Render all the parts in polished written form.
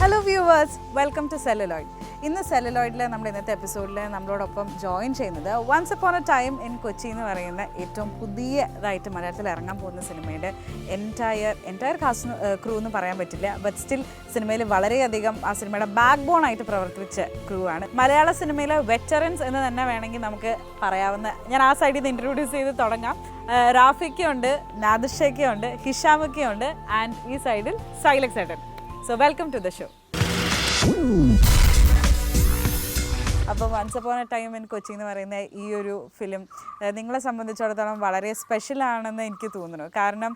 Hello viewers, welcome to celluloid. ഇന്ന് സെല്ലുലോയിഡിലെ നമ്മുടെ ഇന്നത്തെ എപ്പിസോഡിൽ നമ്മളോടൊപ്പം ജോയിൻ ചെയ്യുന്നത് once upon a time in Kochi എന്ന് പറയുന്ന ഏറ്റവും പുതിയതായിട്ട് മലയാളത്തിൽ ഇറങ്ങാൻ പോകുന്ന സിനിമയുടെ എൻറ്റയർ കാസ്റ്റ് ക്രൂ എന്ന് പറയാൻ പറ്റില്ല, ബട്ട് സ്റ്റിൽ സിനിമയിൽ വളരെയധികം ആ സിനിമയുടെ ബാക്ക് ബോൺ ആയിട്ട് പ്രവർത്തിച്ച ക്രൂ ആണ്. മലയാള സിനിമയിലെ വെറ്ററൻസ് എന്ന് തന്നെ വേണമെങ്കിൽ നമുക്ക് പറയാവുന്ന, ഞാൻ ആ സൈഡിൽ നിന്ന് ഇൻട്രൊഡ്യൂസ് ചെയ്ത് തുടങ്ങാം. റാഫിക്കുണ്ട്, നാദിർഷയ്ക്കുണ്ട്, ഹിഷാമൊക്കെയുണ്ട്, ആൻഡ് ഈ സൈഡിൽ സൈലക്സ് ഏട്ടൻ. So welcome to the show. അപ്പോൾ once upon a time in Kochi എന്ന് പറയുന്ന ഈ ഒരു ഫിലിം നിങ്ങളെ സംബന്ധിച്ചിടത്തോളം വളരെ സ്പെഷ്യലാണെന്ന് എനിക്ക് തോന്നുന്നു. കാരണം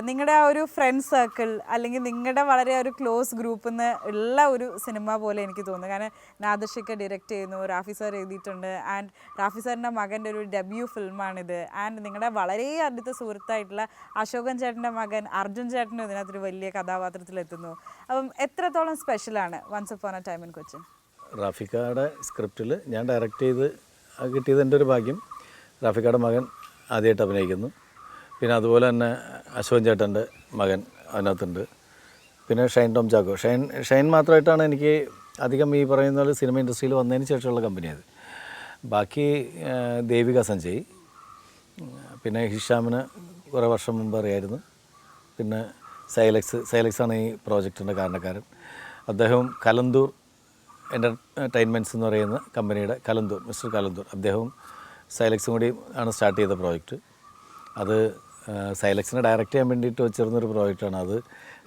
നിങ്ങളുടെ ആ ഒരു ഫ്രണ്ട് സർക്കിൾ അല്ലെങ്കിൽ നിങ്ങളുടെ വളരെ ഒരു ക്ലോസ് ഗ്രൂപ്പിൽ നിന്ന് ഉള്ള ഒരു സിനിമ പോലെ എനിക്ക് തോന്നുന്നു. കാരണം നാദിർഷയ്ക്ക് ഡയറക്റ്റ് ചെയ്യുന്നു, റാഫി സാർ എഴുതിയിട്ടുണ്ട്, ആൻഡ് റാഫി സാറിൻ്റെ മകൻ്റെ ഒരു ഡെബ്യൂ ഫിലിമാണിത്. ആൻഡ് നിങ്ങളുടെ വളരെ അടുത്ത സുഹൃത്തായിട്ടുള്ള അശോകൻ ചേട്ടൻ്റെ മകൻ അർജുൻ ചേട്ടനും ഇതിനകത്തൊരു വലിയ കഥാപാത്രത്തിലെത്തുന്നു. അപ്പം എത്രത്തോളം സ്പെഷ്യലാണ് once upon a time in Kochi? റാഫിക്കയുടെ സ്ക്രിപ്റ്റിൽ ഞാൻ ഡയറക്റ്റ് ചെയ്ത് കിട്ടിയത് എൻ്റെ ഒരു ഭാഗ്യം. റാഫിക്കയുടെ മകൻ ആദ്യമായിട്ട് അഭിനയിക്കുന്നു. പിന്നെ അതുപോലെ തന്നെ അശോകൻ ചേട്ടൻ്റെ മകൻ അതിനകത്തുണ്ട്. പിന്നെ ഷൈൻ ടോം ചാക്കോ. ഷൈൻ മാത്രമായിട്ടാണ് എനിക്ക് അധികം ഈ പറയുന്ന പോലെ സിനിമ ഇൻഡസ്ട്രിയിൽ വന്നതിന് ശേഷമുള്ള കമ്പനിയത്. ബാക്കി ദേവിക സഞ്ജയ്, പിന്നെ ഹിഷാമിന് കുറേ വർഷം മുമ്പ് അറിയായിരുന്നു. പിന്നെ സൈലക്സാണ് ഈ പ്രോജക്റ്റിൻ്റെ കാരണക്കാരൻ. അദ്ദേഹം കലന്തൂർ എൻ്റർടൈൻമെൻറ്റ്സ് എന്ന് പറയുന്ന കമ്പനിയുടെ മിസ്റ്റർ കലന്തൂർ, അദ്ദേഹവും സൈലക്സും കൂടി ആണ് സ്റ്റാർട്ട് ചെയ്ത പ്രോജക്റ്റ്. അത് സൈലക്സിനെ ഡയറക്റ്റ് ചെയ്യാൻ വേണ്ടിയിട്ട് വെച്ചിരുന്നൊരു പ്രോജക്റ്റാണ്. അത്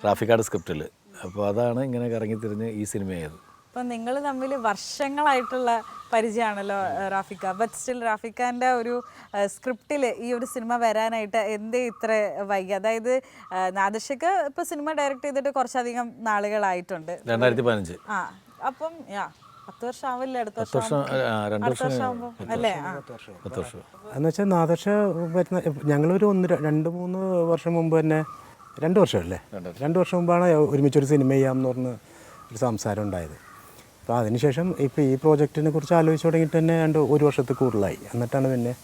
റാഫിക്കയുടെ സ്ക്രിപ്റ്റിൽ. അപ്പോൾ അതാണ് ഇങ്ങനെ കറങ്ങിത്തിരിഞ്ഞ് ഈ സിനിമയായത്. അപ്പം നിങ്ങൾ തമ്മിൽ വർഷങ്ങളായിട്ടുള്ള പരിചയമാണല്ലോ റാഫിക്ക, ബട്ട് സ്റ്റിൽ റാഫിക്കാൻ്റെ ഒരു സ്ക്രിപ്റ്റിൽ ഈ ഒരു സിനിമ വരാനായിട്ട് എന്തേ ഇത്ര വൈകി? അതായത് നാദിർഷയ്ക്ക് ഇപ്പോൾ സിനിമ ഡയറക്റ്റ് ചെയ്തിട്ട് കുറച്ചധികം നാളുകളായിട്ടുണ്ട്, 2015. ആ അപ്പം 10 വർഷം ആവില്ലേ? അടുത്ത വർഷം അല്ലേ? എന്ന് വെച്ചാൽ നാദിർഷ വരുന്ന ഞങ്ങളൊരു 2-3 വർഷം മുമ്പ് തന്നെ, 2 വർഷമല്ലേ, 2 വർഷം മുമ്പാണ് ഒരുമിച്ചൊരു സിനിമ ചെയ്യാമെന്ന് പറഞ്ഞ് ഒരു സംസാരം ഉണ്ടായത്. അപ്പോൾ അതിനുശേഷം ഇപ്പോൾ ഈ പ്രോജക്റ്റിനെ കുറിച്ച് ആലോചിച്ച് തുടങ്ങിയിട്ട് തന്നെ 1 വർഷത്തിൽ കൂടുതലായി. എന്നിട്ടാണ് പിന്നെ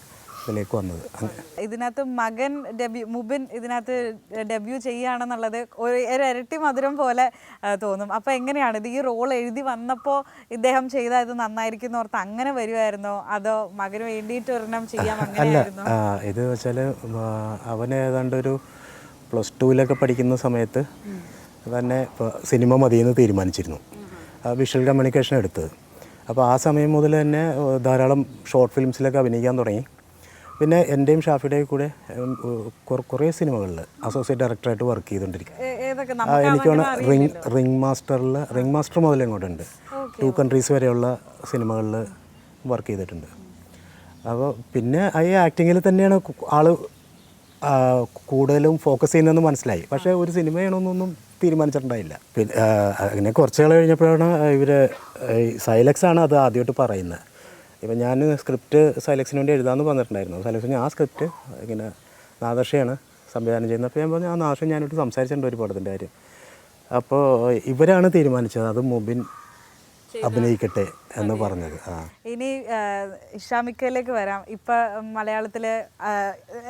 ഇതിലേക്ക് വന്നത്. ഇതിനകത്ത് മകൻ മുബിൻ ഇതിനകത്ത് ഡെബ്യൂ ചെയ്യുകയാണെന്നുള്ളത് ഒരു ഇരട്ടി മധുരം പോലെ തോന്നും. അപ്പോൾ എങ്ങനെയാണ് ഇത്, ഈ റോൾ എഴുതി വന്നപ്പോൾ ഇദ്ദേഹം ചെയ്താൽ ഇത് നന്നായിരിക്കും എന്ന് ഓർത്ത് അങ്ങനെ വരുമായിരുന്നോ, അതോ മകന് വേണ്ടിയിട്ട് ഒരെണ്ണം ചെയ്യാം അങ്ങനെയായിരുന്നോ? ഇത് വെച്ചാൽ അവന് ഏതാണ്ട് ഒരു +2 പഠിക്കുന്ന സമയത്ത് തന്നെ സിനിമ മതിയെന്ന് തീരുമാനിച്ചിരുന്നു. വിഷ്വൽ കമ്മ്യൂണിക്കേഷൻ എടുത്തത്. അപ്പോൾ ആ സമയം മുതൽ തന്നെ ധാരാളം ഷോർട്ട് ഫിലിംസിലൊക്കെ അഭിനയിക്കാൻ തുടങ്ങി. പിന്നെ എൻ്റെയും ഷാഫിയുടെയും കൂടെ കുറേ സിനിമകളിൽ അസോസിയേറ്റ് ഡയറക്ടറായിട്ട് വർക്ക് ചെയ്തുകൊണ്ടിരിക്കും. എനിക്കാണ് റിംഗ് മാസ്റ്റർ മുതൽ ഇങ്ങോട്ടുണ്ട് 2 കൺട്രീസ് വരെയുള്ള സിനിമകളിൽ വർക്ക് ചെയ്തിട്ടുണ്ട്. അപ്പോൾ പിന്നെ ഈ ആക്ടിങ്ങിൽ തന്നെയാണ് ആൾ കൂടുതലും ഫോക്കസ് ചെയ്യുന്നതെന്ന് മനസ്സിലായി. പക്ഷേ ഒരു സിനിമ ചെയ്യണമെന്നൊന്നും തീരുമാനിച്ചിട്ടുണ്ടായില്ല. പിന്നെ അങ്ങനെ കുറച്ച് നാൾ കഴിഞ്ഞപ്പോഴാണ് സൈലക്സാണ് അത് ആദ്യമായിട്ട് പറയുന്നത്. ഇപ്പം ഞാൻ സ്ക്രിപ്റ്റ് സൈലക്സിന് വേണ്ടി എഴുതാമെന്ന് പറഞ്ഞിട്ടുണ്ടായിരുന്നു. സൈലക്സിന് ആ സ്ക്രിപ്റ്റ് ഇങ്ങനെ നാദിർഷയാണ് സംവിധാനം ചെയ്യുന്നത്. അപ്പോൾ ഞാൻ പറഞ്ഞു ആ നാദിർഷ ഞാനോട്ട് സംസാരിച്ചിട്ടുണ്ട് ഒരു പടത്തിൻ്റെ കാര്യം. അപ്പോൾ ഇവരാണ് തീരുമാനിച്ചത് അത് മുബിൻ അഭിനയിക്കട്ടെ എന്ന് പറഞ്ഞത്. ഇനി ഇഷാമിക്കയിലേക്ക് വരാം. ഇപ്പം മലയാളത്തിൽ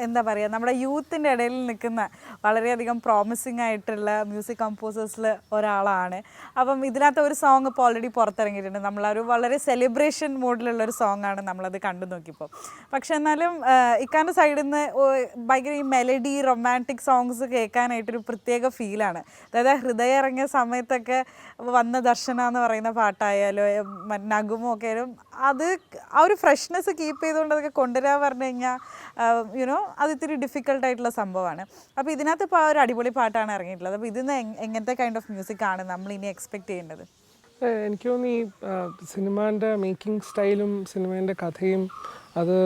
എന്താ പറയുക, നമ്മുടെ യൂത്തിൻ്റെ ഇടയിൽ നിൽക്കുന്ന വളരെയധികം പ്രോമിസിങ് ആയിട്ടുള്ള മ്യൂസിക് കമ്പോസേഴ്സിൽ ഒരാളാണ്. അപ്പം ഇതിനകത്ത് ഒരു സോങ് ഇപ്പോൾ ഓൾറെഡി പുറത്തിറങ്ങിയിട്ടുണ്ട്. നമ്മളൊരു വളരെ സെലിബ്രേഷൻ മൂഡിലുള്ളൊരു സോങ്ങാണ് നമ്മളത് കണ്ടു നോക്കിയപ്പോൾ. പക്ഷെ എന്നാലും ഇക്കാൻ്റെ സൈഡിൽ നിന്ന് ഭയങ്കര ഈ മെലഡി റൊമാൻറ്റിക് സോങ്സ് കേൾക്കാനായിട്ടൊരു പ്രത്യേക ഫീലാണ്. അതായത് ഹൃദയം ഇറങ്ങിയ സമയത്തൊക്കെ വന്ന ദർശന എന്ന് പറയുന്ന പാട്ടായാലും നഗുമോ ഒക്കെ ആയാലും അത് ആ ഒരു ഫ്രഷ്നെസ് കീപ്പ് ചെയ്തുകൊണ്ട് അതൊക്കെ കൊണ്ടുവരാൻ പറഞ്ഞു കഴിഞ്ഞാൽ അത് ഇത്തിരി ഡിഫിക്കൽട്ടായിട്ടുള്ള സംഭവമാണ്. അപ്പോൾ ഇതിനകത്ത് ഇപ്പോൾ ഒരു അടിപൊളി പാട്ടാണ് ഇറങ്ങിയിട്ടുള്ളത്. അപ്പോൾ ഇതിന്ന് എങ്ങനത്തെ കൈൻഡ് ഓഫ് മ്യൂസിക്കാണ് നമ്മൾ ഇനി എക്സ്പെക്ട് ചെയ്യേണ്ടത്? എനിക്ക് തോന്നുന്നു ഈ സിനിമേൻ്റെ മേക്കിംഗ് സ്റ്റൈലും സിനിമേൻ്റെ കഥയും അത്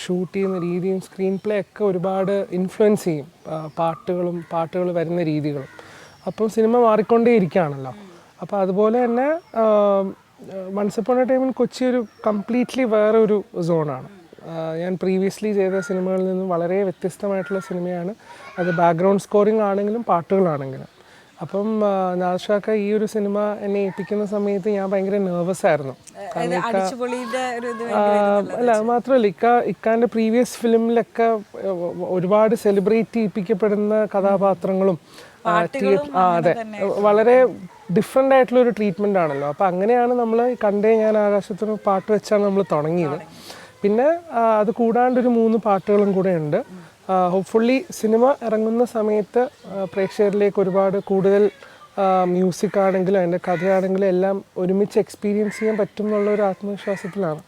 ഷൂട്ട് ചെയ്യുന്ന രീതിയും സ്ക്രീൻ പ്ലേ ഒക്കെ ഒരുപാട് ഇൻഫ്ലുവൻസ് ചെയ്യും പാട്ടുകൾ വരുന്ന രീതികളും. അപ്പം സിനിമ മാറിക്കൊണ്ടേയിരിക്കുകയാണല്ലോ. അപ്പോൾ അതുപോലെ തന്നെ once upon a time in Kochi ഒരു കംപ്ലീറ്റ്ലി വേറെ ഒരു സോണാണ്. ഞാൻ പ്രീവിയസ്ലി ചെയ്ത സിനിമകളിൽ നിന്നും വളരെ വ്യത്യസ്തമായിട്ടുള്ള സിനിമയാണ്. അത് ബാക്ക്ഗ്രൗണ്ട് സ്കോറിംഗ് ആണെങ്കിലും പാട്ടുകളാണെങ്കിലും. അപ്പം നാദിർഷ ഈ ഒരു സിനിമ എന്നെ ഏൽപ്പിക്കുന്ന സമയത്ത് ഞാൻ ഭയങ്കര നെർവസ് ആയിരുന്നു. അല്ല, അത് മാത്രമല്ല, ഇക്കാൻ്റെ പ്രീവിയസ് ഫിലിമിലൊക്കെ ഒരുപാട് സെലിബ്രേറ്റ് ചെയ്യിപ്പിക്കപ്പെടുന്ന കഥാപാത്രങ്ങളും അതെ, വളരെ ഡിഫറെൻ്റ് ആയിട്ടുള്ള ഒരു ട്രീറ്റ്മെൻ്റ് ആണല്ലോ. അപ്പോൾ അങ്ങനെയാണ് നമ്മൾ കണ്ടേ ഞാൻ ആകാശത്തിന് പാട്ട് വെച്ചാണ് നമ്മൾ തുടങ്ങിയത്. പിന്നെ അത് കൂടാണ്ടൊരു 3 പാട്ടുകളും കൂടെ ഉണ്ട്. ഹോപ്പ്ഫുള്ളി സിനിമ ഇറങ്ങുന്ന സമയത്ത് പ്രേക്ഷകരിലേക്ക് ഒരുപാട് കൂടുതൽ മ്യൂസിക് ആണെങ്കിലും അതിൻ്റെ കഥയാണെങ്കിലും എല്ലാം ഒരുമിച്ച് എക്സ്പീരിയൻസ് ചെയ്യാൻ പറ്റും എന്നുള്ള ഒരു ആത്മവിശ്വാസത്തിലാണ്.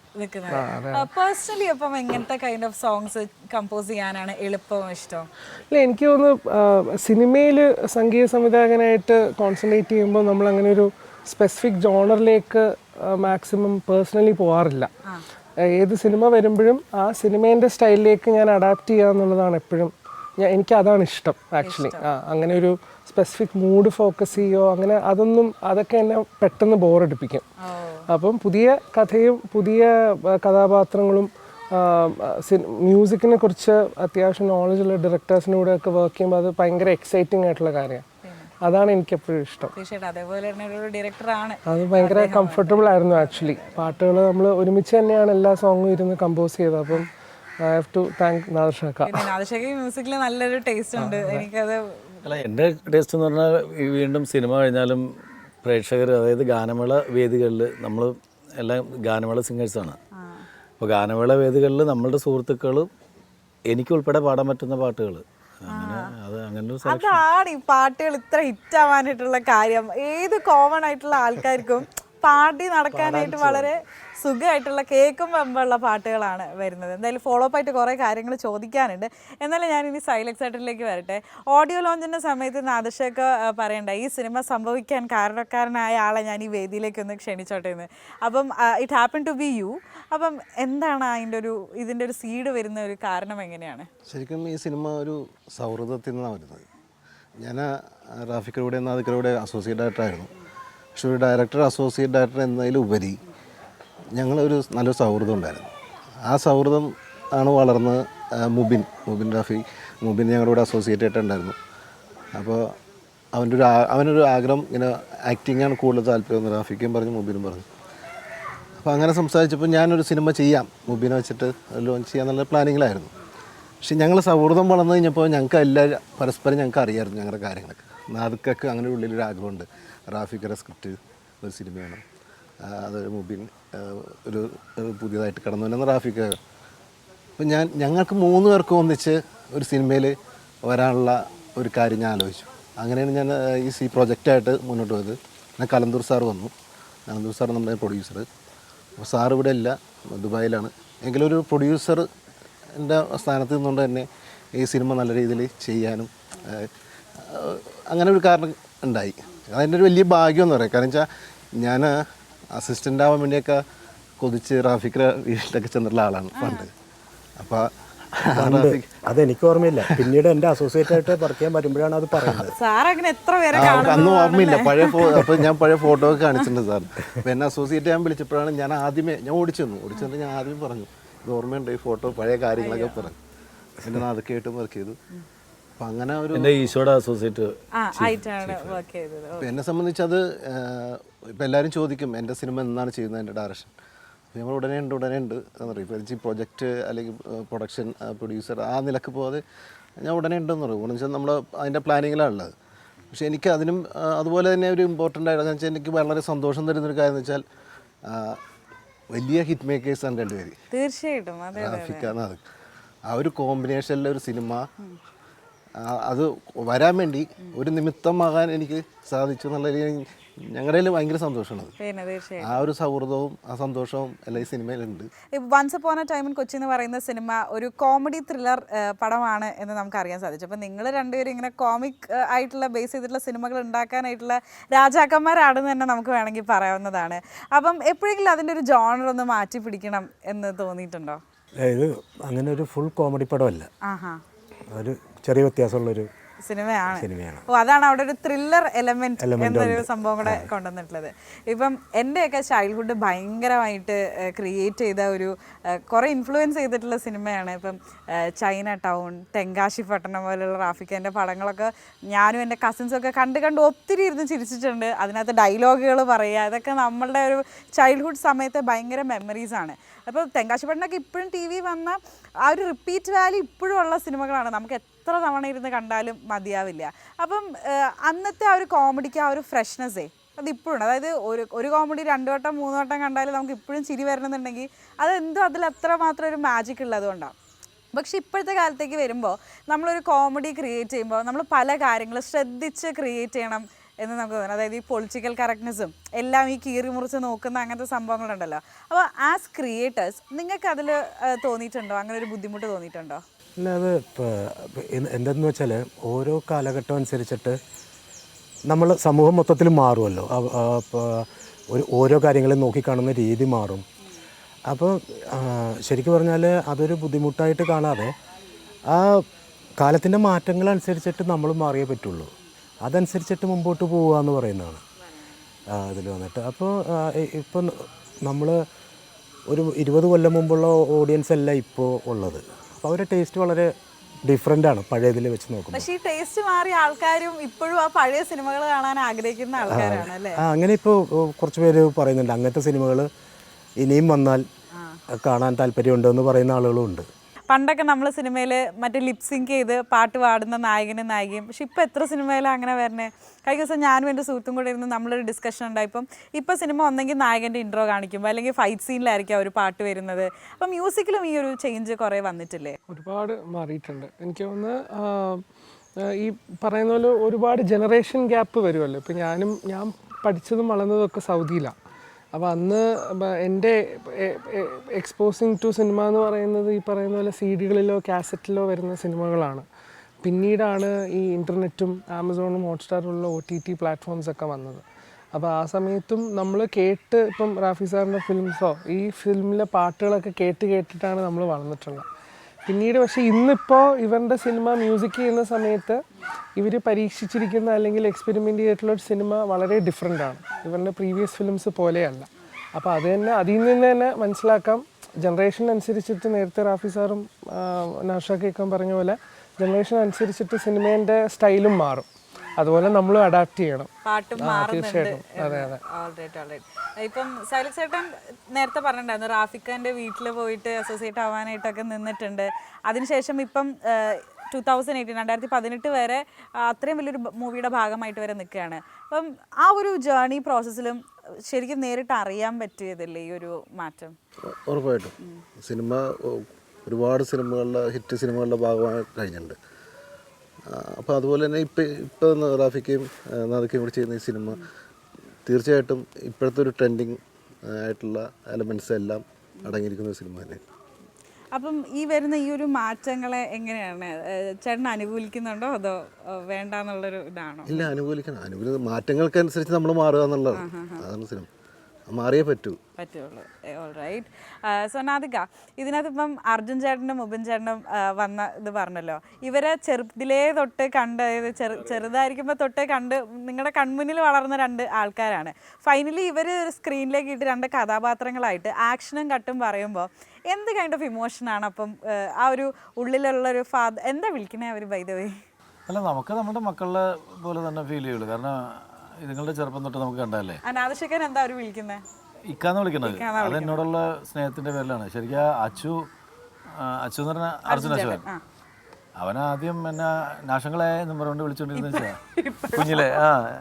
പേഴ്സണലി അപ്പം എങ്ങനത്തെ കൈൻഡ് ഓഫ് സോങ്സ് കമ്പോസ് ചെയ്യാനാണ് എളുപ്പം ഇഷ്ടം? അല്ല, എനിക്ക് തോന്നുന്നു സിനിമയിൽ സംഗീത സംവിധായകനായിട്ട് കോൺസെൻട്രേറ്റ് ചെയ്യുമ്പോൾ നമ്മൾ അങ്ങനെ ഒരു സ്പെസിഫിക് ജോണറിലേക്ക് മാക്സിമം പേഴ്സണലി പോകാറില്ല. ഏത് സിനിമ വരുമ്പോഴും ആ സിനിമേൻ്റെ സ്റ്റൈലിലേക്ക് ഞാൻ അഡാപ്റ്റ് ചെയ്യുക എന്നുള്ളതാണ് എപ്പോഴും എനിക്കതാണ് ഇഷ്ടം ആക്ച്വലി. അങ്ങനെ ഒരു സ്പെസിഫിക് മൂഡ് ഫോക്കസ് ചെയ്യുകയോ അങ്ങനെ അതൊക്കെ എന്നെ പെട്ടെന്ന് ബോറടിപ്പിക്കും. അപ്പം പുതിയ കഥയും പുതിയ കഥാപാത്രങ്ങളും മ്യൂസിക്കിനെ കുറിച്ച് അത്യാവശ്യം നോളജുള്ള ഡയറക്ടേഴ്സിൻ്റെ കൂടെ ഒക്കെ വർക്ക് ചെയ്യുമ്പോൾ അത് ഭയങ്കര എക്സൈറ്റിംഗ് ആയിട്ടുള്ള കാര്യമാണ്. അതാണ് എനിക്ക് എപ്പോഴും ഇഷ്ടം. അത് ഭയങ്കര കംഫർട്ടബിൾ ആയിരുന്നു ആക്ച്വലി. പാട്ടുകൾ നമ്മൾ ഒരുമിച്ച് തന്നെയാണ് എല്ലാ സോങ്ങും ഇരുന്ന് കമ്പോസ് ചെയ്തത്. അപ്പം ഐ ഹാവ് ടു താങ്ക് നാദർഷക്ക. മ്യൂസിക്കിൽ നല്ലൊരു ടേസ്റ്റ് ഉണ്ട്. എനിക്കത് അല്ല, എൻ്റെ ടേസ്റ്റ് എന്ന് പറഞ്ഞാൽ വീണ്ടും സിനിമ കഴിഞ്ഞാലും പ്രേക്ഷകർ, അതായത് ഗാനമേള വേദികളിൽ നമ്മൾ എല്ലാം ഗാനമേള സിംഗേഴ്സാണ്. അപ്പോൾ ഗാനമേള വേദികളിൽ നമ്മളുടെ സുഹൃത്തുക്കൾ എനിക്കുൾപ്പെടെ പാടാൻ പറ്റുന്ന പാട്ടുകൾ, അങ്ങനെ അങ്ങനെ ഒരു അതാണ് ഈ പാട്ടുകൾ ഇത്ര ഹിറ്റ് ആവാനായിട്ടുള്ള കാര്യം. ഏത് കോമൺ ആയിട്ടുള്ള ആൾക്കാർക്കും പാടി നടക്കാനായിട്ട് വളരെ സുഖമായിട്ടുള്ള കേൾക്കുമ്പോൾ മുമ്പുള്ള പാട്ടുകളാണ് വരുന്നത്. എന്തായാലും ഫോളോ അപ്പ് ആയിട്ട് കുറേ കാര്യങ്ങൾ ചോദിക്കാനുണ്ട്. എന്നാലും ഞാനിനി സൈൽ എക്സൈറ്റഡിലേക്ക് വരട്ടെ. ഓഡിയോ ലോഞ്ചിൻ്റെ സമയത്ത് നാദർഷൊക്കെ പറയണ്ട ഈ സിനിമ സംഭവിക്കാൻ കാരണക്കാരനായ ആളെ ഞാൻ ഈ വേദിയിലേക്ക് ഒന്ന് ക്ഷണിച്ചോട്ടെ എന്ന്. അപ്പം it happen to be you. അപ്പം എന്താണ് ഇതിൻ്റെ ഒരു സീഡ് വരുന്ന ഒരു കാരണം എങ്ങനെയാണ്? ശരിക്കും ഈ സിനിമ ഒരു സൗഹൃദത്തിൽ നിന്നാണ് വരുന്നത്. ഞാൻ റാഫിക്കിലൂടെ നാദിക്കിലൂടെ അസോസിയേറ്റ് ഡയറക്ടറായിരുന്നു. പക്ഷേ ഒരു ഡയറക്ടർ അസോസിയേറ്റ് ഡയറക്ടർ എന്നതിലുപരി ഞങ്ങളൊരു നല്ലൊരു സൗഹൃദം ഉണ്ടായിരുന്നു. ആ സൗഹൃദം ആണ് വളർന്ന് മുബിൻ റാഫി ഞങ്ങളുടെ കൂടെ അസോസിയേറ്റ് ആയിട്ടുണ്ടായിരുന്നു. അപ്പോൾ അവനൊരു ആഗ്രഹം ഇങ്ങനെ ആക്ടിങ്ങാണ് കൂടുതൽ താല്പര്യം. റാഫിക്കും പറഞ്ഞു, മുബിനും പറഞ്ഞു. അപ്പോൾ അങ്ങനെ സംസാരിച്ചപ്പോൾ ഞാനൊരു സിനിമ ചെയ്യാം, മുബിനെ വെച്ചിട്ട് ലോഞ്ച് ചെയ്യാന്നുള്ള പ്ലാനിങ്ങിലായിരുന്നു. പക്ഷേ ഞങ്ങൾ സൗഹൃദം വളർന്നു കഴിഞ്ഞപ്പോൾ ഞങ്ങൾക്ക് പരസ്പരം ഞങ്ങൾക്ക് അറിയാമായിരുന്നു ഞങ്ങളുടെ കാര്യങ്ങളൊക്കെ. നാദിക്കൊക്കെ അങ്ങനെ ഉള്ളിലൊരു ആഗ്രഹമുണ്ട്, റാഫിക്കയുടെ സ്ക്രിപ്റ്റ് ഒരു സിനിമയാണ്, അത് മുബിൻ ഒരു പുതിയതായിട്ട് കടന്നു വരുന്ന റാഫിക്ക. അപ്പം ഞങ്ങൾക്ക് 3 പേർക്കും ഒന്നിച്ച് ഒരു സിനിമയിൽ വരാനുള്ള ഒരു കാര്യം ഞാൻ ആലോചിച്ചു. അങ്ങനെയാണ് ഞാൻ ഈ പ്രോജക്റ്റായിട്ട് മുന്നോട്ട് പോയത്. ഞാൻ കലന്തൂർ സാർ വന്നു. കലന്തൂർ സാർ നമ്മുടെ പ്രൊഡ്യൂസർ. അപ്പോൾ സാർ ഇവിടെ ഇല്ല, ദുബായിലാണ്. എങ്കിലും ഒരു പ്രൊഡ്യൂസറിൻ്റെ സ്ഥാനത്ത് നിന്നുകൊണ്ട് തന്നെ ഈ സിനിമ നല്ല രീതിയിൽ ചെയ്യാനും അങ്ങനെ ഒരു കാരണം ഉണ്ടായി. അതിൻ്റെ ഒരു വലിയ ഭാഗ്യം എന്ന് പറയാം. കാരണം വെച്ചാൽ ഞാൻ അസിസ്റ്റൻ്റ് ആവാൻ വേണ്ടിയൊക്കെ കൊതിച്ച് റാഫിക്കിൻ്റെ വീട്ടിലൊക്കെ ചെന്നിട്ടുള്ള ആളാണ് പണ്ട്. അപ്പോൾ അതെനിക്ക് ഓർമ്മയില്ല. പിന്നീട് എൻ്റെ അസോസിയേറ്റ് ആയിട്ട് വർക്ക് ചെയ്യാൻ പറ്റുമ്പോഴാണ് അത് പറയുന്നത്. അന്ന് ഓർമ്മയില്ല. അപ്പോൾ ഞാൻ പഴയ ഫോട്ടോ ഒക്കെ കാണിച്ചിട്ടുണ്ട് സാർ. അപ്പോൾ എന്നെ അസോസിയേറ്റ് ചെയ്യാൻ വിളിച്ചപ്പോഴാണ് ഞാൻ ഓടിച്ചെന്ന് ഞാൻ ആദ്യമേ പറഞ്ഞു, ഇത് ഓർമ്മയുണ്ട് ഈ ഫോട്ടോ, പഴയ കാര്യങ്ങളൊക്കെ പറഞ്ഞു. എൻ്റെ അതൊക്കെ ആയിട്ടും വർക്ക് ചെയ്തു. അപ്പം അങ്ങനെ ഒരു അസോസിയേറ്റ് അപ്പം എന്നെ സംബന്ധിച്ച് അത് ഇപ്പം എല്ലാവരും ചോദിക്കും എൻ്റെ സിനിമ എന്നാണ് ചെയ്യുന്നത്, എൻ്റെ ഡയറക്ഷൻ. അപ്പോൾ നമ്മൾ ഉടനെ ഉണ്ട് എന്ന് പറയും. ഇപ്പോൾ ഈ പ്രൊജക്റ്റ് അല്ലെങ്കിൽ പ്രൊഡക്ഷൻ പ്രൊഡ്യൂസർ ആ നിലക്ക് പോകാതെ ഞാൻ ഉടനെ ഉണ്ടെന്ന് പറയും. എന്ന് വെച്ചാൽ നമ്മൾ അതിൻ്റെ പ്ലാനിങ്ങിലാണ് ഉള്ളത്. പക്ഷേ എനിക്ക് അതിനും അതുപോലെ തന്നെ ഒരു ഇമ്പോർട്ടൻ്റ് ആയിട്ട് വെച്ചാൽ എനിക്ക് വളരെ സന്തോഷം തരുന്നൊരു കാര്യം എന്ന് വെച്ചാൽ വലിയ ഹിറ്റ് മേക്കേഴ്സാണ് രണ്ടുപേര്. തീർച്ചയായിട്ടും റാഫിക്കാണ്. ആ ഒരു കോമ്പിനേഷനിലെ ഒരു സിനിമ അത് വരാൻ വേണ്ടി ഒരു നിമിത്തമാകാൻ എനിക്ക് സാധിച്ചു എന്നുള്ള ഞങ്ങളുടെ ഭയങ്കര സന്തോഷമാണ്. ആ ഒരു സൗഹൃദവും ആ സന്തോഷവും എല്ലാ ഈ സിനിമയിലുണ്ട്. Once upon a time in Kochi എന്ന് പറയുന്ന സിനിമ ഒരു കോമഡി ത്രില്ലർ പടമാണ് എന്ന് നമുക്ക് അറിയാൻ സാധിച്ചു. അപ്പം നിങ്ങൾ രണ്ടുപേരും ഇങ്ങനെ കോമിക് ആയിട്ടുള്ള ബേസ് ചെയ്തിട്ടുള്ള സിനിമകൾ ഉണ്ടാക്കാനായിട്ടുള്ള രാജാക്കന്മാരാണെന്ന് തന്നെ നമുക്ക് വേണമെങ്കിൽ പറയാവുന്നതാണ്. അപ്പം എപ്പോഴെങ്കിലും അതിൻ്റെ ഒരു ജോണർ ഒന്ന് മാറ്റി പിടിക്കണം എന്ന് തോന്നിയിട്ടുണ്ടോ? ഇത് അങ്ങനെ ഒരു ഫുൾ കോമഡി പടമല്ല, ഒരു ചെറിയ വ്യത്യാസമുള്ളൊരു സിനിമയാണ്. ഓ, അതാണ് അവിടെ ഒരു ത്രില്ലർ എലമെന്റ് എന്നൊരു സംഭവം കൂടെ കൊണ്ടുവന്നിട്ടുള്ളത്. ഇപ്പം എൻ്റെയൊക്കെ ചൈൽഡ്ഹുഡ് ഭയങ്കരമായിട്ട് ക്രിയേറ്റ് ചെയ്ത ഒരു കുറേ ഇൻഫ്ലുവൻസ് ചെയ്തിട്ടുള്ള സിനിമയാണ് ഇപ്പം ചൈന ടൗൺ, തെങ്കാശി പട്ടണം പോലെയുള്ള റാഫിക്കേൻ്റെ പടങ്ങളൊക്കെ ഞാനും എൻ്റെ കസിൻസൊക്കെ കണ്ട് ഒത്തിരി ഇരുന്ന് ചിരിച്ചിട്ടുണ്ട്. അതിനകത്ത് ഡയലോഗുകൾ പറയുക, ഇതൊക്കെ നമ്മളുടെ ഒരു ചൈൽഡ്ഹുഡ് സമയത്തെ ഭയങ്കര മെമ്മറീസാണ്. അപ്പോൾ തെങ്കാശി പട്ടണമൊക്കെ ഇപ്പോഴും TV വന്ന ആ ഒരു റിപ്പീറ്റ് വാല്യൂ ഇപ്പോഴും ഉള്ള സിനിമകളാണ്. നമുക്ക് എത്ര തവണ ഇരുന്ന് കണ്ടാലും മതിയാവില്ല. അപ്പം അന്നത്തെ ആ ഒരു കോമഡിക്ക് ആ ഒരു ഫ്രഷ്നെസ്സേ അത് ഇപ്പോഴുണ്ട്. അതായത് ഒരു കോമഡി 2 വട്ടം 3 വട്ടം കണ്ടാലും നമുക്ക് ഇപ്പോഴും ചിരി വരണമെന്നുണ്ടെങ്കിൽ അതെന്തോ അതിൽ അത്ര മാത്രം ഒരു മാജിക് ഉള്ളതുകൊണ്ടാണ്. പക്ഷെ ഇപ്പോഴത്തെ കാലത്തേക്ക് വരുമ്പോൾ നമ്മളൊരു കോമഡി ക്രിയേറ്റ് ചെയ്യുമ്പോൾ നമ്മൾ പല കാര്യങ്ങൾ ശ്രദ്ധിച്ച് ക്രിയേറ്റ് ചെയ്യണം എന്ന് നമുക്ക് തോന്നുന്നു. അതായത് ഈ പൊളിറ്റിക്കൽ കറക്റ്റ്നെസ്സും എല്ലാം ഈ കീറി മുറിച്ച് നോക്കുന്ന അങ്ങനത്തെ സംഭവങ്ങളുണ്ടല്ലോ. അപ്പോൾ ആസ് ക്രിയേറ്റേഴ്സ് നിങ്ങൾക്ക് അതിൽ തോന്നിയിട്ടുണ്ടോ, അങ്ങനെ ഒരു ബുദ്ധിമുട്ട് തോന്നിയിട്ടുണ്ടോ? അല്ല, അത് ഇപ്പോൾ എന്തെന്ന് വെച്ചാൽ ഓരോ കാലഘട്ടം അനുസരിച്ചിട്ട് നമ്മൾ സമൂഹം മൊത്തത്തിൽ മാറുമല്ലോ. ഇപ്പോൾ ഓരോ കാര്യങ്ങളും നോക്കിക്കാണുന്ന രീതി മാറും. അപ്പോൾ ശരിക്കും പറഞ്ഞാൽ അതൊരു ബുദ്ധിമുട്ടായിട്ട് കാണാതെ ആ കാലത്തിൻ്റെ മാറ്റങ്ങളനുസരിച്ചിട്ട് നമ്മൾ മാറിയേ പറ്റുള്ളൂ. അതനുസരിച്ചിട്ട് മുമ്പോട്ട് പോവുക എന്ന് പറയുന്നതാണ് അതിൽ വന്നിട്ട്. അപ്പോൾ ഇപ്പം നമ്മൾ ഒരു 20 കൊല്ലം മുമ്പുള്ള ഓഡിയൻസ് അല്ല ഇപ്പോൾ ഉള്ളത്. അപ്പോൾ അവരുടെ ടേസ്റ്റ് വളരെ ഡിഫറെൻ്റ് ആണ് പഴയതിൽ വെച്ച് നോക്കുമ്പോൾ. പക്ഷേ ഈ ടേസ്റ്റ് മാറിയ ആൾക്കാരും ഇപ്പോഴും ആ പഴയ സിനിമകൾ കാണാൻ ആഗ്രഹിക്കുന്ന ആൾക്കാരാണ് അല്ലേ? അങ്ങനെ ഇപ്പോൾ കുറച്ച് പേര് പറയുന്നുണ്ട് അങ്ങനത്തെ സിനിമകൾ ഇനിയും വന്നാൽ കാണാൻ താല്പര്യമുണ്ടെന്ന് പറയുന്ന ആളുകളും ഉണ്ട്. പണ്ടൊക്കെ നമ്മൾ സിനിമയിൽ മറ്റേ ലിപ്സിങ്ക് ചെയ്ത് പാട്ട് പാടുന്ന നായകനും നായികയും. പക്ഷെ ഇപ്പോൾ എത്ര സിനിമയിലാണ് അങ്ങനെ വരണേ? കഴിഞ്ഞ ദിവസം ഞാനും എൻ്റെ സുഹൃത്തും കൂടെ ഇരുന്ന് നമ്മളൊരു ഡിസ്കഷൻ ഉണ്ടായപ്പം ഇപ്പോൾ സിനിമ ഒന്നെങ്കിൽ നായകൻ്റെ ഇൻട്രോ കാണിക്കുമ്പോൾ അല്ലെങ്കിൽ ഫൈറ്റ് സീനിലായിരിക്കും ഒരു പാട്ട് വരുന്നത്. അപ്പം മ്യൂസിക്കിലും ഈ ഒരു ചേഞ്ച് കുറേ വന്നിട്ടില്ലേ? ഒരുപാട് മാറിയിട്ടുണ്ട്. എനിക്ക് തോന്നുന്നു ഈ പറയുന്ന പോലെ ഒരുപാട് ജനറേഷൻ ഗ്യാപ്പ് വരുമല്ലോ. ഇപ്പോൾ ഞാൻ പഠിച്ചതും വളർന്നതും ഒക്കെ സൗദിയിലാണ്. അപ്പോൾ അന്ന് എൻ്റെ എക്സ്പോസിങ് ടു സിനിമ എന്ന് പറയുന്നത് ഈ പറയുന്ന പോലെ CD-കളിലോ കാസറ്റിലോ വരുന്ന സിനിമകളാണ്. പിന്നീടാണ് ഈ ഇൻ്റർനെറ്റും ആമസോണും ഹോട്ട്സ്റ്റാറുള്ള OTT പ്ലാറ്റ്ഫോംസൊക്കെ വന്നത്. അപ്പോൾ ആ സമയത്തും നമ്മൾ ഇപ്പം റാഫി സാറിൻ്റെ ഫിലിംസോ ഈ ഫിലിമിലെ പാട്ടുകളൊക്കെ കേട്ടിട്ടാണ് നമ്മൾ വളർന്നിട്ടുള്ളത്. പിന്നീട് പക്ഷേ ഇന്നിപ്പോൾ ഇവരുടെ സിനിമ മ്യൂസിക് ചെയ്യുന്ന സമയത്ത് ഇവർ പരീക്ഷിച്ചിരിക്കുന്ന അല്ലെങ്കിൽ എക്സ്പെരിമെൻ്റ് ചെയ്തിട്ടുള്ള ഒരു സിനിമ വളരെ ഡിഫറെൻ്റാണ്. ഇവരുടെ പ്രീവിയസ് ഫിലിംസ് പോലെയല്ല. അപ്പോൾ അതിൽ നിന്ന് തന്നെ മനസ്സിലാക്കാം ജനറേഷൻ അനുസരിച്ചിട്ട്. നേരത്തെ റാഫി സാറും നൗഷാദ് പറഞ്ഞ പോലെ ജനറേഷൻ അനുസരിച്ചിട്ട് സിനിമേൻ്റെ സ്റ്റൈലും മാറും. അതുപോലെ നമ്മളും അഡാപ്റ്റ് ചെയ്യണം. പാട്ടും തീർച്ചയായിട്ടും. അതെ അതെ. ഇപ്പം സൈലക്സ് ചേട്ടൻ നേരത്തെ പറഞ്ഞിട്ടുണ്ടായിരുന്നു റാഫിഖാൻ്റെ വീട്ടിൽ പോയിട്ട് അസോസിയേറ്റ് ആവാനായിട്ടൊക്കെ നിന്നിട്ടുണ്ട്. അതിനുശേഷം ഇപ്പം 2018 വരെ അത്രയും വലിയൊരു മൂവിയുടെ ഭാഗമായിട്ട് വരെ നിൽക്കുകയാണ്. അപ്പം ആ ഒരു ജേർണി പ്രോസസ്സിലും ശരിക്കും നേരിട്ട് അറിയാൻ പറ്റിയതല്ലേ ഈ ഒരു മാറ്റം? ഉറപ്പായിട്ടും സിനിമ ഒരുപാട് സിനിമകളുടെ ഹിറ്റ് സിനിമകളുടെ ഭാഗമായി കഴിഞ്ഞിട്ടുണ്ട്. അപ്പോൾ അതുപോലെ തന്നെ ഇപ്പം റാഫിക്കയും നാദിക്കയും കൂടി ചെയ്യുന്ന ഈ സിനിമ തീർച്ചയായിട്ടും ഇപ്പോഴത്തെ ഒരു ട്രെൻഡിങ് ആയിട്ടുള്ള എലമെൻറ്റ്സ് എല്ലാം അടങ്ങിയിരിക്കുന്ന ഒരു സിനിമ തന്നെ. അപ്പം ഈ വരുന്ന ഈ ഒരു മാറ്റങ്ങളെ എങ്ങനെയാണ് ചേട്ടൻ അനുകൂലിക്കുന്നുണ്ടോ അതോ വേണ്ടെന്നുള്ളൊരു ഇതാണോ? ഇല്ല, അനുകൂലിക്കണം. മാറ്റങ്ങൾക്കനുസരിച്ച് നമ്മൾ മാറുക എന്നുള്ളതാണ്. അതാണ് സിനിമ. മാറിയേ പറ്റുള്ളൂ. All right. സോ നാദിക, ഇതിനകത്ത് ഇപ്പം അർജുൻ ചേട്ടനും മുബിൻ ചേട്ടനും വന്ന ഇത് പറഞ്ഞല്ലോ. ഇവരെ ചെറുതിലേ തൊട്ട് കണ്ട് ചെറുതായിരിക്കുമ്പോൾ തൊട്ട് കണ്ട് നിങ്ങളുടെ കൺമുന്നിൽ വളർന്ന 2 ആൾക്കാരാണ്. ഫൈനലി ഇവർ ഒരു സ്ക്രീനിലേക്ക് ഇട്ട് 2 കഥാപാത്രങ്ങളായിട്ട് ആക്ഷനും കട്ടും പറയുമ്പോൾ എന്ത് കൈൻഡ് ഓഫ് ഇമോഷനാണ് അപ്പം ആ ഒരു ഉള്ളിലുള്ളൊരു എന്താ വിളിക്കണേ അവർ ബൈ ദ വേ? അല്ല, നമുക്ക് നമ്മുടെ മക്കളുടെ പോലെ തന്നെ ഫീൽ ചെയ്യുള്ളൂ. കാരണം ഇതുങ്ങളുടെ ചെറുപ്പം തൊട്ട് നമുക്ക് കണ്ടല്ലേ. അനാഥശിക്കാൻ എന്താ അവർ വിളിക്കുന്നത്? ഇക്കാന്ന് വിളിക്കുന്നത്. അത് എന്നോടുള്ള സ്നേഹത്തിൻ്റെ പേരിലാണ്. ശരിക്കും അച്ചു എന്ന് പറഞ്ഞാൽ അർജുൻ അശോകൻ. അവനാദ്യം എന്നെ നാശങ്ങളെ എന്ന് പറഞ്ഞുകൊണ്ട് വിളിച്ചുകൊണ്ടിരുന്ന കുഞ്ഞിലെ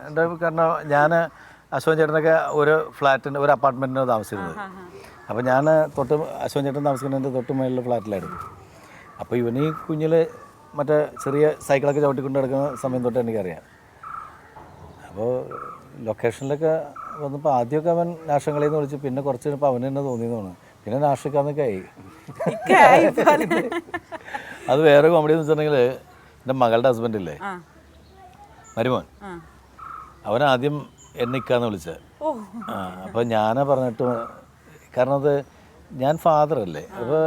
എൻ്റെ. കാരണം ഞാൻ അശോകൻ ചേട്ടനൊക്കെ ഒരു ഫ്ലാറ്റിൻ്റെ ഒരു അപ്പാർട്ട്മെൻറ്റിനാണ് താമസിക്കുന്നത്. അപ്പോൾ ഞാൻ അശോകൻ ചേട്ടൻ താമസിക്കുന്നതിൻ്റെ തൊട്ട് മേലുള്ള ഫ്ലാറ്റിലായിരുന്നു. അപ്പോൾ ഇവന് ഈ കുഞ്ഞിൽ മറ്റേ ചെറിയ സൈക്കിളൊക്കെ ചവിട്ടിക്കൊണ്ട് കിടക്കുന്ന സമയം തൊട്ട് എനിക്കറിയാം. അപ്പോൾ ലൊക്കേഷനിലൊക്കെ വന്നപ്പോൾ ആദ്യമൊക്കെ അവൻ നാഷങ്ങളെ എന്ന് വിളിച്ചു. പിന്നെ കുറച്ച് കഴിഞ്ഞപ്പോൾ അവന് തന്നെ തോന്നിയെന്നാണ്. പിന്നെ നാഷിക്കാന്നൊക്കെ ആയി. അത് വേറെ കോമഡി എന്ന് വെച്ചിട്ടുണ്ടെങ്കിൽ എൻ്റെ മകളുടെ ഹസ്ബൻഡില്ലേ മരുമോൻ, അവനാദ്യം എന്നെ ഇക്കാന്ന് വിളിച്ചത്. അപ്പോൾ ഞാൻ പറഞ്ഞിട്ട്, കാരണം അത് ഞാൻ ഫാദറല്ലേ. അപ്പോൾ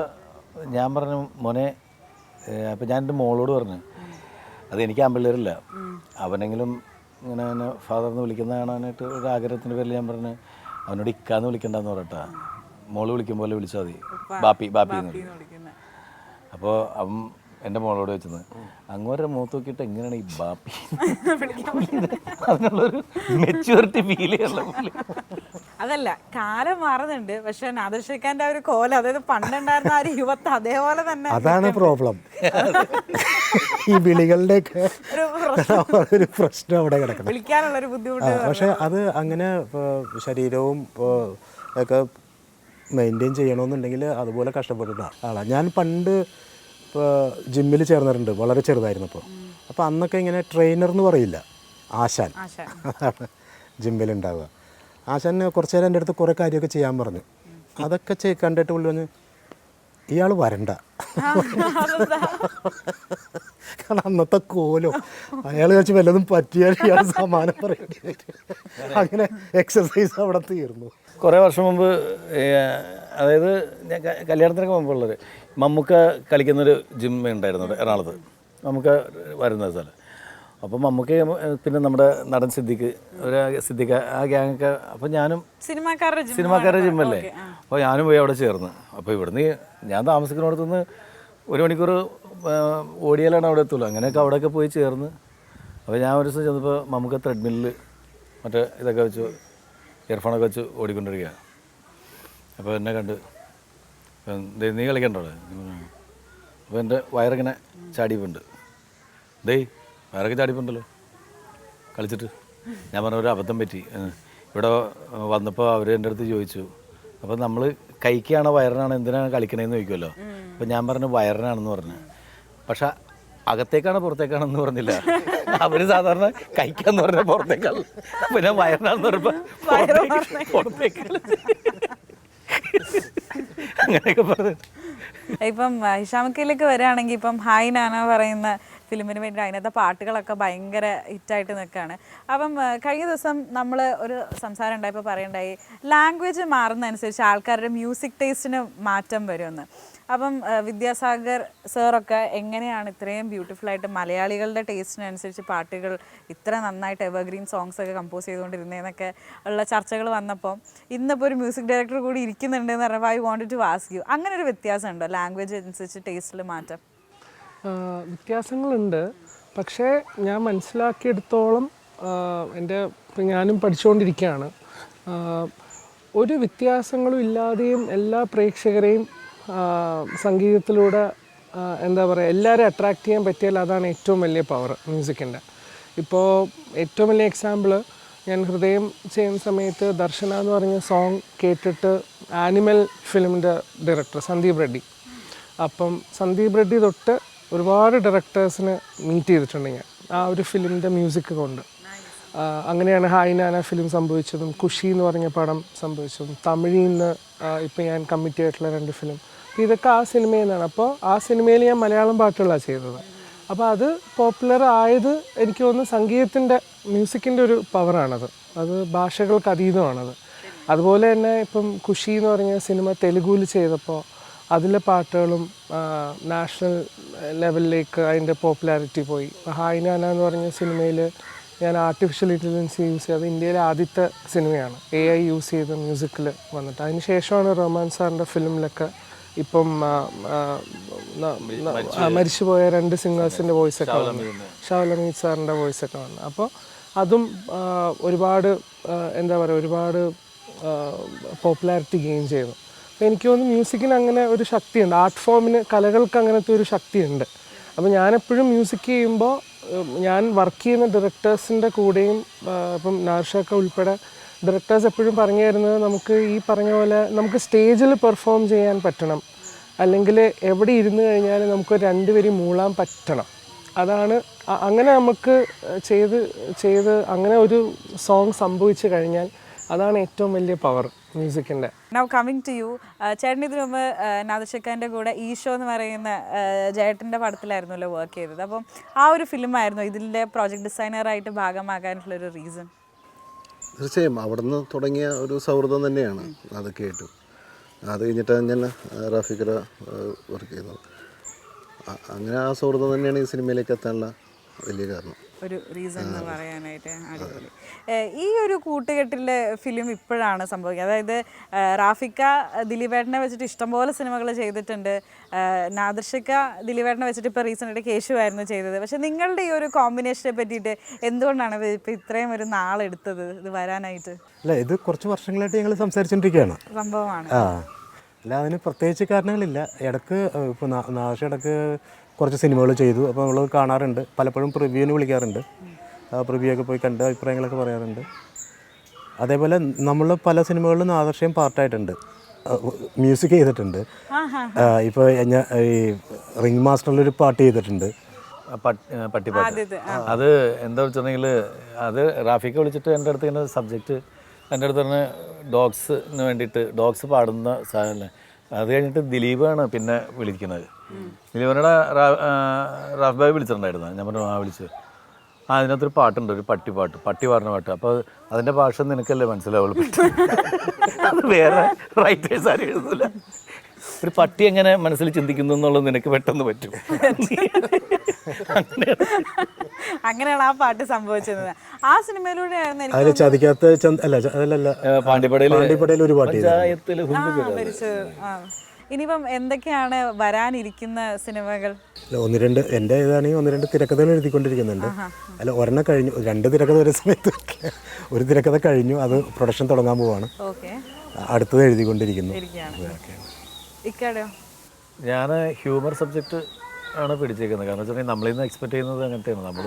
ഞാൻ പറഞ്ഞു മോനെ, അപ്പോൾ ഞാൻ എൻ്റെ മോളോട് പറഞ്ഞു അതെനിക്ക് ആമ്പിള്ളേരില്ല, അവനെങ്കിലും ഇങ്ങനെ എന്നെ ഫാദറിന്ന് വിളിക്കുന്ന കാണാനായിട്ട് ഒരു ആഗ്രഹത്തിൻ്റെ പേരിൽ ഞാൻ പറഞ്ഞു അവനോട് ഇക്കാന്ന് വിളിക്കണ്ടെന്ന് പറയട്ടാ, മോള് വിളിക്കും പോലെ വിളിച്ചാൽ മതി, ബാപ്പി എന്ന് വിളിക്കും. അപ്പോൾ അവൻ എൻ്റെ മോളോട് വെച്ചത് അങ്ങോട്ട് മൂത്ത് നോക്കിയിട്ട് എങ്ങനെയാണ് ഈ ബാപ്പി അതിനുള്ളൊരു മെച്യൂരിറ്റി ഫീൽ ചെയ്യാനുള്ള അതല്ല, കാലം മാറുന്നുണ്ട്, പക്ഷെ നാദർഷക്കാന്റെ ആ ഒരു കോലം, അതായത് പണ്ടുണ്ടായിരുന്ന ആ ഒരു യുവത്വം അതേപോലെ തന്നെ. അതാണ് പ്രോബ്ലം. ഈ വിളികളുടെയൊക്കെ ഒരു പ്രശ്നം അവിടെ കിടക്കണം, വിളിക്കാനുള്ളൊരു ബുദ്ധിമുട്ട്. പക്ഷെ അത് അങ്ങനെ ശരീരവും ഒക്കെ മെയിൻറ്റെയിൻ ചെയ്യണമെന്നുണ്ടെങ്കിൽ അതുപോലെ കഷ്ടപ്പെട്ടിട്ട ആളാണ് ഞാൻ. പണ്ട് ഇപ്പോൾ ജിമ്മിൽ ചേർന്നിട്ടുണ്ട്, വളരെ ചെറുതായിരുന്നപ്പോൾ. അപ്പോൾ അന്നൊക്കെ ഇങ്ങനെ ട്രെയിനർ എന്ന് പറയില്ല, ആശാൻ അതാണ് ജിമ്മിലുണ്ടാവുക. ആശാൻ കുറച്ച് നേരം എൻ്റെ അടുത്ത് കുറേ കാര്യമൊക്കെ ചെയ്യാൻ പറഞ്ഞു. അതൊക്കെ കണ്ടിട്ട് പുള്ളി പറഞ്ഞു, ഇയാൾ വരണ്ട. കാരണം അന്നത്തെ കോലോ അയാൾ വെച്ച് വല്ലതും പറ്റിയാൽ ഇയാൾ സമാനം പറയേണ്ടി വരും. അങ്ങനെ എക്സസൈസ് അവിടെ തീർന്നു. കുറേ വർഷം മുമ്പ്, അതായത് ഞാൻ കല്യാണത്തിനൊക്കെ മുമ്പുള്ളൊരു മമ്മൂക്ക കളിക്കുന്നൊരു ജിം ഉണ്ടായിരുന്നു അവിടെ എറണാകുളത്ത്, മമ്മൂക്ക വരുന്ന സ്ഥലം. അപ്പം മമ്മൂക്ക, പിന്നെ നമ്മുടെ നടൻ സിദ്ദിഖ് ആ ഗ്യാങ്ങൊക്കെ. അപ്പം ഞാനും സിനിമാക്കാരുടെ ജിമ്മല്ലേ, അപ്പോൾ ഞാനും പോയി അവിടെ ചേർന്ന്. അപ്പോൾ ഇവിടുന്ന് ഞാൻ താമസിക്കുന്നിടത്തുനിന്ന് 1 മണിക്കൂർ ഓടിയാലാണ് അവിടെ എത്തുള്ളൂ. അങ്ങനെയൊക്കെ അവിടെയൊക്കെ പോയി ചേർന്ന്. അപ്പോൾ ഞാൻ ഒരു ദിവസം ചെന്നപ്പോൾ മമ്മൂക്ക ത്രെഡ്മില്ലിൽ മറ്റേ ഇതൊക്കെ വെച്ച് ഇയർഫോണൊക്കെ വെച്ച് ഓടിക്കൊണ്ടിരിക്കുക. അപ്പോൾ എന്നെ കണ്ട്, നീ കളിക്കണ്ടോ അവിടെ? അപ്പോൾ എൻ്റെ വയറിങ്ങനെ ചാടിപ്പുണ്ട്. വയറൊക്കെ ചാടിപ്പുണ്ടല്ലോ കളിച്ചിട്ട്. ഞാൻ പറഞ്ഞ ഒരു അബദ്ധം പറ്റി. ഇവിടെ വന്നപ്പോൾ അവർ എൻ്റെ അടുത്ത് ചോദിച്ചു, അപ്പോൾ നമ്മൾ കൈക്കാണോ വയറിനാണോ എന്തിനാണ് കളിക്കണേന്ന് ചോദിക്കുമല്ലോ. അപ്പോൾ ഞാൻ പറഞ്ഞു വയറിനാണെന്ന് പറഞ്ഞു. പക്ഷെ അകത്തേക്കാണോ പുറത്തേക്കാണെന്ന് പറഞ്ഞില്ല. അവർ സാധാരണ കൈക്കാന്ന് പറഞ്ഞാൽ പുറത്തേക്കാണ്, പിന്നെ വയറിനാണെന്ന് പറഞ്ഞപ്പോൾ പുറത്തേക്കാണ്. അങ്ങനെയൊക്കെ പറഞ്ഞു. ഇപ്പം ഹിഷാമിക്കയിലേക്ക് വരികയാണെങ്കിൽ, ഇപ്പം ഹായ് നാന പറയുന്ന ഫിലിമിന് വേണ്ടി അതിനകത്തെ പാട്ടുകളൊക്കെ ഭയങ്കര ഹിറ്റായിട്ട് നിൽക്കുകയാണ്. അപ്പം കഴിഞ്ഞ ദിവസം നമ്മൾ ഒരു സംസാരം ഉണ്ടായപ്പോൾ പറയണ്ടായി, ലാംഗ്വേജ് മാറുന്നതനുസരിച്ച് ആൾക്കാരുടെ മ്യൂസിക് ടേസ്റ്റിന് മാറ്റം വരുമെന്ന്. അപ്പം വിദ്യാസാഗർ സാറൊക്കെ എങ്ങനെയാണ് ഇത്രയും ബ്യൂട്ടിഫുള്ളായിട്ട് മലയാളികളുടെ ടേസ്റ്റിനനുസരിച്ച് പാട്ടുകൾ ഇത്ര നന്നായിട്ട് എവർഗ്രീൻ സോങ്സ് ഒക്കെ കമ്പോസ് ചെയ്തുകൊണ്ടിരുന്നതെന്നൊക്കെ ഉള്ള ചർച്ചകൾ വന്നപ്പോൾ, ഇന്നിപ്പോൾ ഒരു മ്യൂസിക് ഡയറക്ടർ കൂടി ഇരിക്കുന്നുണ്ടെന്ന് പറഞ്ഞപ്പോൾ I wanted to ask you, അങ്ങനെ ഒരു വ്യത്യാസമുണ്ടോ ലാംഗ്വേജ് അനുസരിച്ച് ടേസ്റ്റിൽ മാറ്റം? വ്യത്യാസങ്ങളുണ്ട്. പക്ഷേ ഞാൻ മനസ്സിലാക്കിയെടുത്തോളം, ഇപ്പം ഞാനും പഠിച്ചുകൊണ്ടിരിക്കുകയാണ്, ഒരു വ്യത്യാസങ്ങളും ഇല്ലാതെയും എല്ലാ പ്രേക്ഷകരെയും സംഗീതത്തിലൂടെ എന്താ പറയുക, എല്ലാവരെയും അട്രാക്റ്റ് ചെയ്യാൻ പറ്റിയാൽ അതാണ് ഏറ്റവും വലിയ പവർ മ്യൂസിക്കിൻ്റെ. ഇപ്പോൾ ഏറ്റവും വലിയ എക്സാമ്പിൾ, ഞാൻ ഹൃദയം ചെയ്യുന്ന സമയത്ത് ദർശന എന്ന് പറഞ്ഞ സോങ് കേട്ടിട്ട് ആനിമൽ ഫിലിമിൻ്റെ ഡയറക്ടർ സന്ദീപ് റെഡ്ഡി, അപ്പം സന്ദീപ് റെഡ്ഡി തൊട്ട് ഒരുപാട് ഡയറക്ടേഴ്സിനെ മീറ്റ് ചെയ്തിട്ടുണ്ട് ഞാൻ ആ ഒരു ഫിലിമിൻ്റെ മ്യൂസിക് കൊണ്ട്. അങ്ങനെയാണ് ഹായ് നാന ഫിലിം സംഭവിച്ചതും, ഖുഷി എന്ന് പറഞ്ഞ പടം സംഭവിച്ചതും, തമിഴിൽ നിന്ന് ഇപ്പം ഞാൻ കമ്മിറ്റ് ചെയ്തിട്ടുള്ള 2 ഫിലിം. അപ്പോൾ ഇതൊക്കെ ആ സിനിമയിൽ നിന്നാണ്. അപ്പോൾ ആ സിനിമയിൽ ഞാൻ മലയാളം പാട്ടുകളാണ് ചെയ്തത്. അപ്പോൾ അത് പോപ്പുലർ ആയത് എനിക്ക് തോന്നുന്നു സംഗീതത്തിൻ്റെ മ്യൂസിക്കിൻ്റെ ഒരു പവറാണത്. അത് ഭാഷകൾക്ക് അതീതമാണത്. അതുപോലെ തന്നെ ഇപ്പം ഖുഷി എന്ന് പറഞ്ഞ സിനിമ തെലുഗുവിൽ ചെയ്തപ്പോൾ അതിലെ പാട്ടുകളും നാഷണൽ ലെവലിലേക്ക് അതിൻ്റെ പോപ്പുലാരിറ്റി പോയി. ഹായ് നാന എന്ന് പറഞ്ഞ സിനിമയിൽ ഞാൻ ആർട്ടിഫിഷ്യൽ ഇൻ്റലിജൻസ് യൂസ് ചെയ്ത് ഇന്ത്യയിലെ ആദ്യത്തെ സിനിമയാണ് AI യൂസ് ചെയ്ത മ്യൂസിക്കിൽ വന്നിട്ട്. അതിന് ശേഷമാണ് റഹ്മാൻ സാറിൻ്റെ ഫിലിമിലൊക്കെ ഇപ്പം മരിച്ചുപോയ 2 സിംഗേഴ്സിൻ്റെ വോയിസൊക്കെ വന്നു, ഷാവുൽ ഹമീദ് സാറിൻ്റെ വോയിസൊക്കെ വന്നു. അപ്പോൾ അതും ഒരുപാട് എന്താ പറയുക, ഒരുപാട് പോപ്പുലാരിറ്റി ഗെയിൻ ചെയ്തു. അപ്പോൾ എനിക്ക് തോന്നുന്നു മ്യൂസിക്കിന് അങ്ങനെ ഒരു ശക്തിയുണ്ട്, ആർട്ട് ഫോമിന്, കലകൾക്ക് അങ്ങനത്തെ ഒരു ശക്തിയുണ്ട്. അപ്പോൾ ഞാനെപ്പോഴും മ്യൂസിക് ചെയ്യുമ്പോൾ ഞാൻ വർക്ക് ചെയ്യുന്ന ഡയറക്ടേഴ്സിൻ്റെ കൂടെയും, ഇപ്പം നാർഷൊക്കെ ഉൾപ്പെടെ ഡയറക്ടേഴ്സ് എപ്പോഴും പറഞ്ഞു തരുന്നത്, നമുക്ക് ഈ പറഞ്ഞ പോലെ നമുക്ക് സ്റ്റേജിൽ പെർഫോം ചെയ്യാൻ പറ്റണം, അല്ലെങ്കിൽ എവിടെ ഇരുന്ന് കഴിഞ്ഞാൽ നമുക്ക് 2 വരി മൂളാൻ പറ്റണം. അതാണ് അങ്ങനെ നമുക്ക് ചെയ്ത് അങ്ങനെ ഒരു സോങ് സംഭവിച്ചു കഴിഞ്ഞാൽ അതാണ് ഏറ്റവും വലിയ പവർ മ്യൂസിക്കിൻ്റെ. നൗ കമ്മിങ് ടു യു, ചേട്ടൻ ഇതിനു മുമ്പ് നാദർഷക്കാൻ്റെ കൂടെ ഈശോ എന്ന് പറയുന്ന ജയേട്ടൻ്റെ പടത്തിലായിരുന്നല്ലോ വർക്ക് ചെയ്തത്. അപ്പം ആ ഒരു ഫിലിമായിരുന്നു ഇതിൻ്റെ പ്രോജക്റ്റ് ഡിസൈനറായിട്ട് ഭാഗമാകാനുള്ളൊരു റീസൺ? തീർച്ചയായും അവിടുന്ന് തുടങ്ങിയ ഒരു സൗഹൃദം തന്നെയാണ് അതൊക്കെ ആയിട്ടും. അത് കഴിഞ്ഞിട്ടാണ് ഞാൻ റാഫിക്കറ വർക്ക് ചെയ്തത്. അങ്ങനെ ആ സൗഹൃദം തന്നെയാണ് ഈ സിനിമയിലേക്ക് എത്താനുള്ള വലിയ കാരണം. ഒരു റീസൺ എന്ന് പറയാനായിട്ട്. അടിപൊളി. ഈ ഒരു കൂട്ടുകെട്ടിലെ ഫിലിം ഇപ്പോഴാണ് സംഭവിക്കുന്നത്. അതായത് റാഫിക്ക ദിലീപേട്ടനെ വെച്ചിട്ട് ഇഷ്ടംപോലെ സിനിമകൾ ചെയ്തിട്ടുണ്ട്. നാദിർഷക്ക ദിലീപേട്ടനെ വെച്ചിട്ട് ഇപ്പോൾ റീസെൻ്റായിട്ട് കേശുവായിരുന്നു ചെയ്തത്. പക്ഷെ നിങ്ങളുടെ ഈ ഒരു കോമ്പിനേഷനെ പറ്റിയിട്ട് എന്തുകൊണ്ടാണ് ഇപ്പോൾ ഇത്രയും ഒരു നാളെടുത്തത് ഇത് വരാനായിട്ട്? അല്ല, ഇത് കുറച്ച് വർഷങ്ങളായിട്ട് ഞങ്ങൾ സംസാരിച്ചുകൊണ്ടിരിക്കുകയാണ്. സംഭവമാണ്. അല്ല, അതിന് പ്രത്യേകിച്ച് കാരണങ്ങളില്ല. ഇടക്ക് ഇപ്പോൾ നാശ ഇടക്ക് കുറച്ച് സിനിമകൾ ചെയ്തു. അപ്പോൾ നമ്മൾ കാണാറുണ്ട്, പലപ്പോഴും പ്രിവ്യൂവിന് വിളിക്കാറുണ്ട്. പ്രിവ്യൂ ഒക്കെ പോയി കണ്ട് അഭിപ്രായങ്ങളൊക്കെ പറയാറുണ്ട്. അതേപോലെ നമ്മൾ പല സിനിമകളിലും ആദർശം പാർട്ടായിട്ടുണ്ട്, മ്യൂസിക് ചെയ്തിട്ടുണ്ട്. ഇപ്പോൾ ഞാൻ ഈ റിംഗ് മാസ്റ്ററിലൊരു പാട്ട് ചെയ്തിട്ടുണ്ട്, പട്ടിപ്പാട്ട്. അത് എന്താ വെച്ചിട്ടുണ്ടെങ്കിൽ അത് റാഫിക്ക വിളിച്ചിട്ട് എൻ്റെ അടുത്ത് ഇങ്ങനെ സബ്ജക്റ്റ് എൻ്റെ അടുത്ത് പറഞ്ഞ ഡോഗ്സിന് വേണ്ടിയിട്ട് ഡോഗ്സ് പാടുന്ന സാധനം. അത് കഴിഞ്ഞിട്ട് ദിലീപാണ് പിന്നെ വിളിക്കുന്നത്. ദിലീപിനോട് റാഫ് ഭായി വിളിച്ചിട്ടുണ്ടായിരുന്നു. ഞാൻ പറഞ്ഞു വിളിച്ചു. അതിനകത്തൊരു പാട്ടുണ്ട്, ഒരു പട്ടിപ്പാട്ട്, പട്ടി പാടുന്ന പാട്ട്. അപ്പോൾ അതിൻ്റെ ഭാഷ നിനക്കല്ലേ മനസ്സിലാവുള്ളൂ, അത് വേറെ റൈറ്റേഴ്സ് ആരും എഴുതില്ല. ഒരു പട്ടി എങ്ങനെ മനസ്സിൽ ചിന്തിക്കുന്നു എന്നുള്ളത് നിനക്ക് പെട്ടെന്ന് പറ്റും. അങ്ങനെയാണ് ആ പാട്ട് സംഭവിച്ചത്. ആ സിനിമയിലൂടെ അതിൽ ചതിക്കാത്ത പാണ്ടിപ്പടയിൽ ഒരു പാട്ട്. ഇനിയിപ്പം എന്തൊക്കെയാണ് വരാനിരിക്കുന്ന സിനിമകൾ? ഒന്ന് രണ്ട് എൻ്റെ ഇതാണെങ്കിൽ 1-2 തിരക്കഥകൾ എഴുതിക്കൊണ്ടിരിക്കുന്നുണ്ട്. അല്ല, ഒരെണ്ണം കഴിഞ്ഞു, 2 തിരക്കഥ ഒരേ സമയത്ത്. ഒരു തിരക്കഥ കഴിഞ്ഞു, അത് പ്രൊഡക്ഷൻ തുടങ്ങാൻ പോവാണ്. അടുത്തത് എഴുതിക്കൊണ്ടിരിക്കുന്നു. ഞാൻ ഹ്യൂമർ സബ്ജക്റ്റ് ആണ് പിടിച്ചേക്കുന്നത്. കാരണം വെച്ചിട്ടുണ്ടെങ്കിൽ നമ്മളിൽ നിന്ന് എക്സ്പെക്ട് ചെയ്യുന്നത് അങ്ങനത്തെയാണ് നമ്മൾ.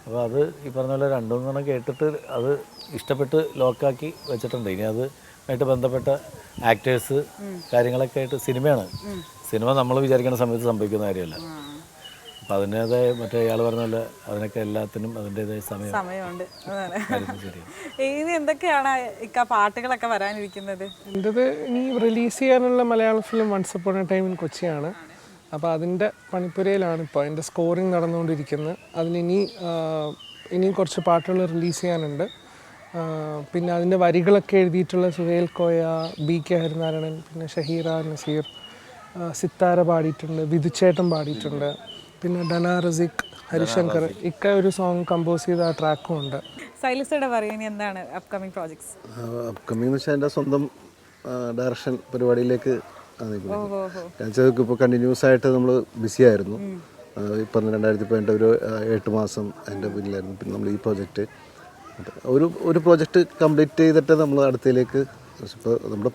അപ്പോൾ അത് ഈ പറഞ്ഞ പോലെ 2-3 കേട്ടിട്ട് അത് ഇഷ്ടപ്പെട്ട് ലോക്കാക്കി വെച്ചിട്ടുണ്ട്. ഇനി അത് ആയിട്ട് ബന്ധപ്പെട്ട ആക്ടേഴ്സ് കാര്യങ്ങളൊക്കെ ആയിട്ട് സിനിമയാണ്. സിനിമ നമ്മൾ വിചാരിക്കുന്ന സമയത്ത് സംഭവിക്കുന്ന കാര്യമല്ല. അപ്പം അതിൻ്റെതായ മറ്റേ ഇയാൾ പറഞ്ഞ പോലെ അതിനൊക്കെ എല്ലാത്തിനും അതിൻ്റെതായ സമയമുണ്ട്. ഇനി എന്തൊക്കെയാണ് പാട്ടുകളൊക്കെ വരാനിരിക്കുന്നത്? എൻ്റെത് ഇനി റിലീസ് ചെയ്യാനുള്ള Malayalam film once upon a time in കൊച്ചിയാണ്. അപ്പോൾ അതിൻ്റെ പണിപ്പുരയിലാണ് ഇപ്പോൾ എൻ്റെ സ്കോറിങ് നടന്നുകൊണ്ടിരിക്കുന്നത്. ഇനിയും കുറച്ച് പാട്ടുകൾ റിലീസ് ചെയ്യാനുണ്ട്. പിന്നെ അതിൻ്റെ വരികളൊക്കെ എഴുതിയിട്ടുള്ള സുഹേൽ കോയ, BK ഹരിനാരായണൻ, പിന്നെ ഷഹീറ നസീർ, സിത്താര പാടിയിട്ടുണ്ട്, വിധുച്ചേട്ടൻ പാടിയിട്ടുണ്ട്, പിന്നെ ഡന റസിക്, ഹരിശങ്കർ ഒരു സോങ് കമ്പോസ് ചെയ്ത ആ ട്രാക്കും ഉണ്ട്. സൈലസയുടെ പറയുന്നത് എന്താണ് അപ്കമിങ് പ്രോജക്ട്സ്? അപ്കമിങ് എന്ന് വെച്ചാൽ എൻ്റെ സ്വന്തം ഡയറക്ഷൻ പരിപാടിയിലേക്ക് ഇപ്പോൾ കണ്ടിന്യൂസ് ആയിട്ട് നമ്മൾ ബിസി ആയിരുന്നു. ഇപ്പം 2018 ഒരു 8 മാസം എൻ്റെ പിന്നിലായിരുന്നു. പിന്നെ നമ്മൾ ഈ പ്രോജക്റ്റ് ഒരു പ്രോജക്റ്റ് കംപ്ലീറ്റ് ചെയ്തിട്ട് നമ്മൾ അടുത്തയിലേക്ക് ഇപ്പോൾ നമ്മുടെ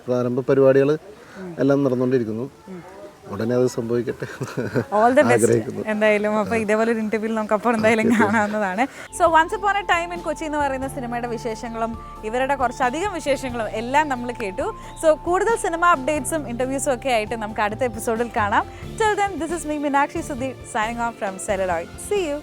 പ്രാരംഭ പരിപാടികൾ എല്ലാം നടന്നുകൊണ്ടിരിക്കുന്നു. ഉടനെ അത് സംഭവിക്കട്ടെ ആഗ്രഹിക്കുന്നു. എന്തായാലും അപ്പോൾ ഇതേപോലെ ഒരു ഇന്റർവ്യൂ നമുക്ക് അപ്പോൾ എന്തായാലും കാണാവുന്നതാണ്. So once upon a time in Kochi എന്ന് പറയുന്ന സിനിമയുടെ വിശേഷങ്ങളും ഇവരുടെ കുറച്ചധികം വിശേഷങ്ങളും എല്ലാം നമ്മൾ കേട്ടു. സോ കൂടുതൽ സിനിമ അപ്ഡേറ്റ്സും ഇന്റർവ്യൂസും ഒക്കെ ആയിട്ട് നമുക്ക് അടുത്ത എപ്പിസോഡിൽ കാണാം. Till then, this is me, Meenakshi Sudhir, signing off from Celluloid. See you.